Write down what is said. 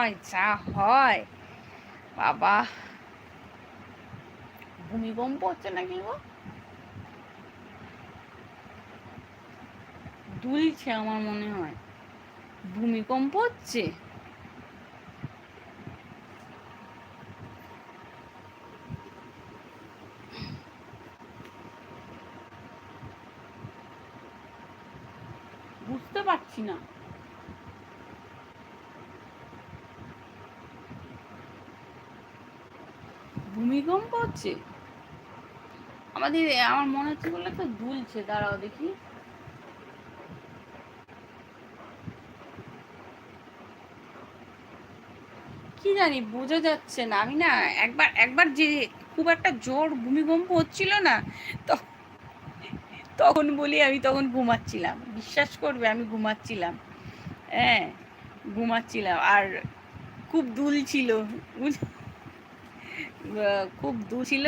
সময় যা হয় বাবা। ভূমিকম্প হচ্ছে নাকি গো? দুলছে আমার মনে হয়। ভূমিকম্প হচ্ছে। বুঝতে পারছি না। ভূমিকম্প হচ্ছে আমাদের, আমার মনে হচ্ছে বলে তো দুলছে। দাঁড়াও দেখি। কি জানি, বোঝা যাচ্ছে না। আমি না একবার একবার যে খুব একটা জোর ভূমিকম্প হচ্ছিল না, তো তখন বলি আমি তখন ঘুমাচ্ছিলাম। বিশ্বাস করবে আমি ঘুমাচ্ছিলাম। হ্যাঁ, ঘুমাচ্ছিলাম। আর খুব দুল ছিল, খুব দুল ছিল।